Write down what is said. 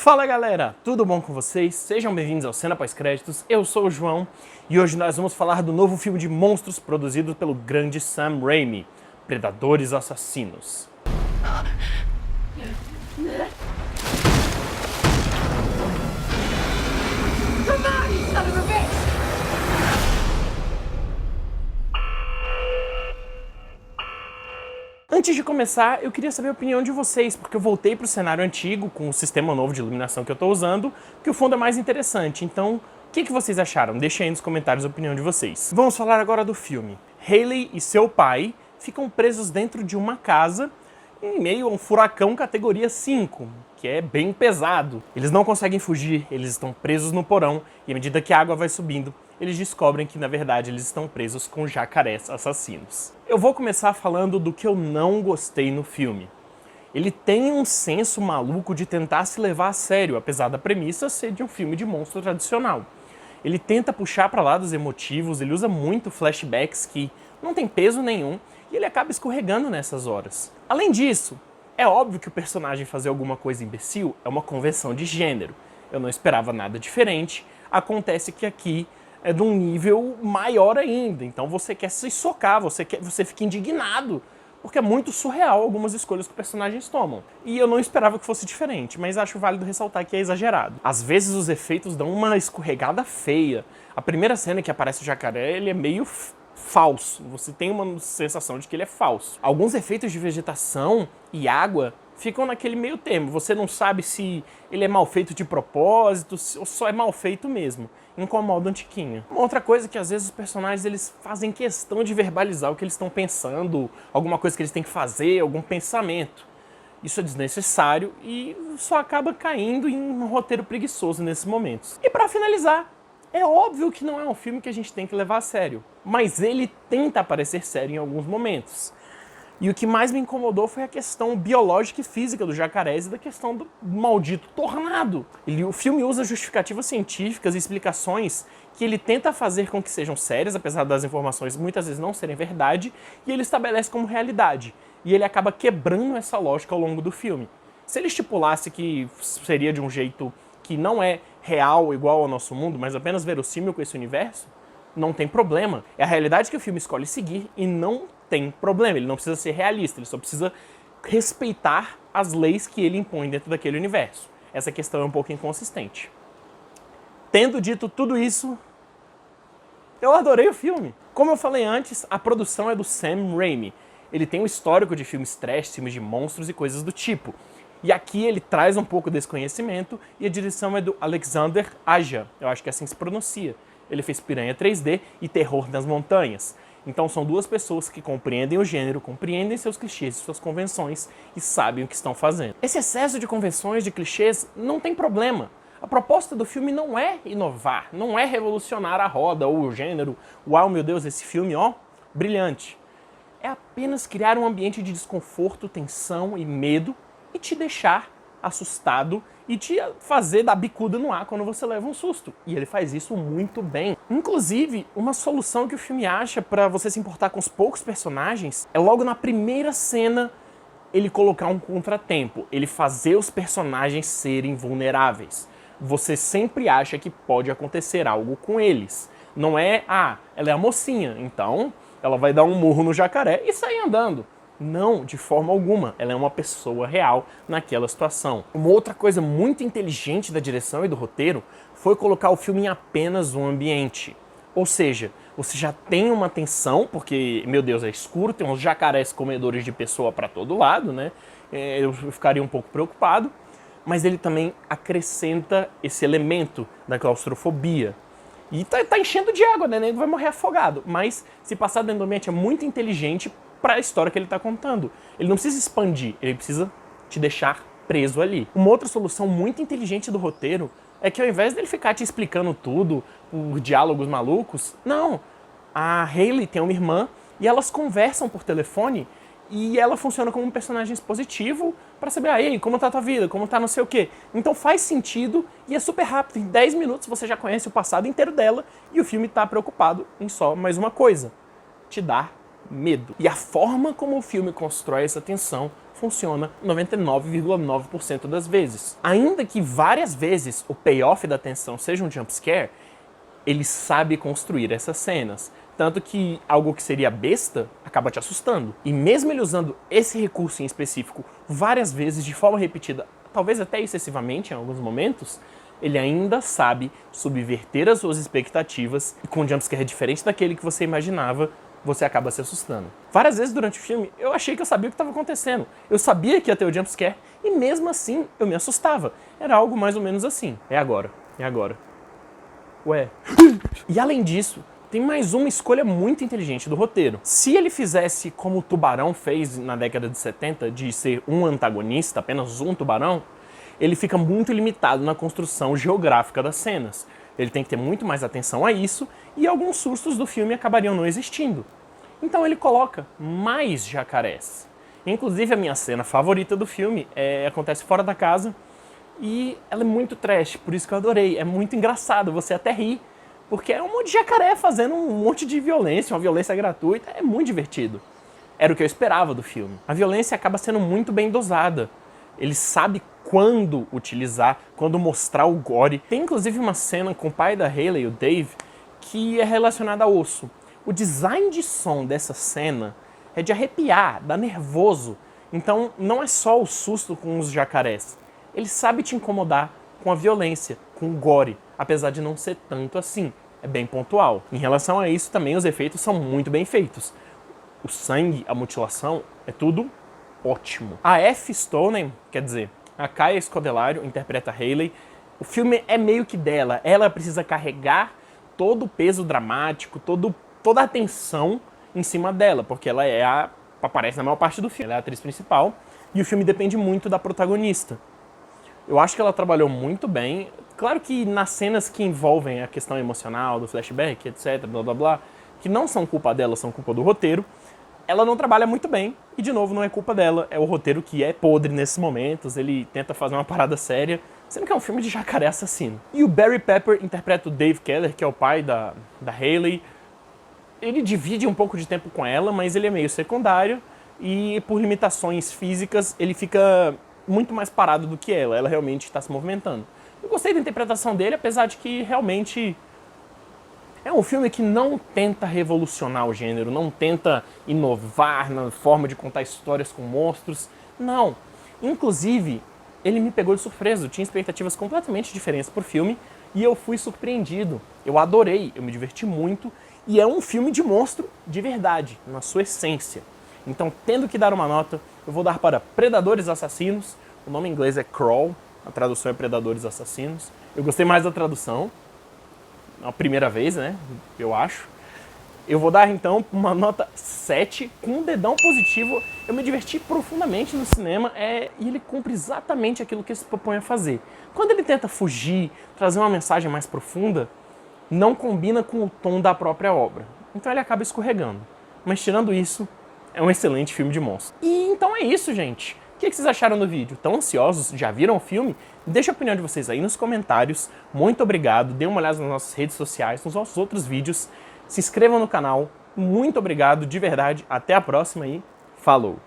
Fala galera, tudo bom com vocês? Sejam bem-vindos ao Cena Pós-Créditos, eu sou o João e hoje nós vamos falar do novo filme de monstros produzido pelo grande Sam Raimi, Predadores Assassinos. Antes de começar, eu queria saber a opinião de vocês, porque eu voltei para o cenário antigo, com o sistema novo de iluminação que eu estou usando, que o fundo é mais interessante. Então, o que vocês acharam? Deixem aí nos comentários a opinião de vocês. Vamos falar agora do filme. Hayley e seu pai ficam presos dentro de uma casa, em meio a um furacão categoria 5, que é bem pesado. Eles não conseguem fugir, eles estão presos no porão, e à medida que a água vai subindo, eles descobrem que, na verdade, eles estão presos com jacarés assassinos. Eu vou começar falando do que eu não gostei no filme. Ele tem um senso maluco de tentar se levar a sério, apesar da premissa ser de um filme de monstro tradicional. Ele tenta puxar para lados emotivos, ele usa muito flashbacks que não tem peso nenhum, e ele acaba escorregando nessas horas. Além disso, é óbvio que o personagem fazer alguma coisa imbecil é uma convenção de gênero. Eu não esperava nada diferente. Acontece que aqui é de um nível maior ainda, então você quer se socar, você fica indignado, porque é muito surreal algumas escolhas que os personagens tomam. E eu não esperava que fosse diferente, mas acho válido ressaltar que é exagerado. Às vezes os efeitos dão uma escorregada feia. A primeira cena que aparece o jacaré, ele é meio falso, você tem uma sensação de que ele é falso. Alguns efeitos de vegetação e água ficam naquele meio termo, você não sabe se ele é mal feito de propósito ou só é mal feito mesmo. Incomoda um tiquinho. Uma outra coisa é que às vezes os personagens eles fazem questão de verbalizar o que eles estão pensando, alguma coisa que eles têm que fazer, algum pensamento. Isso é desnecessário e só acaba caindo em um roteiro preguiçoso nesses momentos. E para finalizar, é óbvio que não é um filme que a gente tem que levar a sério, mas ele tenta parecer sério em alguns momentos. E o que mais me incomodou foi a questão biológica e física dos jacarés e da questão do maldito tornado. O filme usa justificativas científicas e explicações que ele tenta fazer com que sejam sérias, apesar das informações muitas vezes não serem verdade, e ele estabelece como realidade. E ele acaba quebrando essa lógica ao longo do filme. Se ele estipulasse que seria de um jeito que não é real igual ao nosso mundo, mas apenas verossímil com esse universo, não tem problema. É a realidade que o filme escolhe seguir e não tem problema. Ele não precisa ser realista, ele só precisa respeitar as leis que ele impõe dentro daquele universo. Essa questão é um pouco inconsistente. Tendo dito tudo isso, eu adorei o filme. Como eu falei antes, a produção é do Sam Raimi. Ele tem um histórico de filmes trash, filmes de monstros e coisas do tipo. E aqui ele traz um pouco desse conhecimento e a direção é do Alexander Aja. Eu acho que é assim que se pronuncia. Ele fez Piranha 3D e Terror nas Montanhas. Então são duas pessoas que compreendem o gênero, compreendem seus clichês e suas convenções e sabem o que estão fazendo. Esse excesso de convenções, de clichês, não tem problema. A proposta do filme não é inovar, não é revolucionar a roda ou o gênero. Uau, meu Deus, esse filme, ó, brilhante. É apenas criar um ambiente de desconforto, tensão e medo e te deixar assustado e te fazer dar bicuda no ar quando você leva um susto. E ele faz isso muito bem. Inclusive, uma solução que o filme acha para você se importar com os poucos personagens é logo na primeira cena ele colocar um contratempo, ele fazer os personagens serem vulneráveis. Você sempre acha que pode acontecer algo com eles. Não é, ela é a mocinha, então ela vai dar um murro no jacaré e sair andando. Não, de forma alguma. Ela é uma pessoa real naquela situação. Uma outra coisa muito inteligente da direção e do roteiro foi colocar o filme em apenas um ambiente. Ou seja, você já tem uma tensão, porque, meu Deus, é escuro, tem uns jacarés comedores de pessoa para todo lado, né? Eu ficaria um pouco preocupado. Mas ele também acrescenta esse elemento da claustrofobia. E tá enchendo de água, né? Ele vai morrer afogado. Mas se passar dentro do ambiente é muito inteligente para a história que ele está contando. Ele não precisa expandir, ele precisa te deixar preso ali. Uma outra solução muito inteligente do roteiro é que ao invés dele ficar te explicando tudo por diálogos malucos, não. A Hayley tem uma irmã e elas conversam por telefone e ela funciona como um personagem expositivo para saber, e aí, como tá a tua vida, como tá não sei o quê. Então faz sentido e é super rápido. Em 10 minutos você já conhece o passado inteiro dela e o filme tá preocupado em só mais uma coisa: te dar medo. E a forma como o filme constrói essa tensão funciona 99,9% das vezes. Ainda que várias vezes o payoff da tensão seja um jumpscare, ele sabe construir essas cenas. Tanto que algo que seria besta acaba te assustando. E mesmo ele usando esse recurso em específico várias vezes, de forma repetida, talvez até excessivamente em alguns momentos, ele ainda sabe subverter as suas expectativas e com um jumpscare diferente daquele que você imaginava, você acaba se assustando. Várias vezes durante o filme, eu achei que eu sabia o que estava acontecendo. Eu sabia que ia ter o jumpscare e mesmo assim eu me assustava. Era algo mais ou menos assim. É agora. Ué. E além disso, tem mais uma escolha muito inteligente do roteiro. Se ele fizesse como o Tubarão fez na década de 70, de ser um antagonista, apenas um tubarão, ele fica muito limitado na construção geográfica das cenas. Ele tem que ter muito mais atenção a isso e alguns sustos do filme acabariam não existindo. Então ele coloca mais jacarés. Inclusive a minha cena favorita do filme acontece fora da casa e ela é muito trash, por isso que eu adorei. É muito engraçado, você até ri, porque é um monte de jacaré fazendo um monte de violência, uma violência gratuita, é muito divertido. Era o que eu esperava do filme. A violência acaba sendo muito bem dosada. Ele sabe quando utilizar, quando mostrar o gore. Tem inclusive uma cena com o pai da Hayley, o Dave, que é relacionada a osso. O design de som dessa cena é de arrepiar, dá nervoso. Então não é só o susto com os jacarés. Ele sabe te incomodar com a violência, com o gore, apesar de não ser tanto assim. É bem pontual. Em relação a isso, também os efeitos são muito bem feitos. O sangue, a mutilação, é tudo ótimo. A F. Stoneham, quer dizer, a Kaya Scodelario interpreta Hayley. O filme é meio que dela. Ela precisa carregar todo o peso dramático, toda a tensão em cima dela, porque ela aparece na maior parte do filme. Ela é a atriz principal e o filme depende muito da protagonista. Eu acho que ela trabalhou muito bem. Claro que nas cenas que envolvem a questão emocional, do flashback, etc, blá blá blá, que não são culpa dela, são culpa do roteiro, ela não trabalha muito bem, e de novo, não é culpa dela, é o roteiro que é podre nesses momentos, ele tenta fazer uma parada séria, sendo que é um filme de jacaré assassino. E o Barry Pepper interpreta o Dave Keller, que é o pai da Hayley. Ele divide um pouco de tempo com ela, mas ele é meio secundário, e por limitações físicas, ele fica muito mais parado do que ela realmente está se movimentando. Eu gostei da interpretação dele, apesar de que realmente é um filme que não tenta revolucionar o gênero, não tenta inovar na forma de contar histórias com monstros. Não. Inclusive, ele me pegou de surpresa. Eu tinha expectativas completamente diferentes pro filme e eu fui surpreendido. Eu adorei, eu me diverti muito. E é um filme de monstro de verdade, na sua essência. Então, tendo que dar uma nota, eu vou dar para Predadores Assassinos. O nome em inglês é Crawl, a tradução é Predadores Assassinos. Eu gostei mais da tradução. A primeira vez, né? Eu acho. Eu vou dar, então, uma nota 7 com um dedão positivo. Eu me diverti profundamente no cinema e ele cumpre exatamente aquilo que ele se propõe a fazer. Quando ele tenta fugir, trazer uma mensagem mais profunda, não combina com o tom da própria obra. Então ele acaba escorregando. Mas tirando isso, é um excelente filme de monstro. E então é isso, gente. O que vocês acharam do vídeo? Estão ansiosos? Já viram o filme? Deixa a opinião de vocês aí nos comentários. Muito obrigado. Dê uma olhada nas nossas redes sociais, nos nossos outros vídeos. Se inscrevam no canal. Muito obrigado, de verdade. Até a próxima e falou!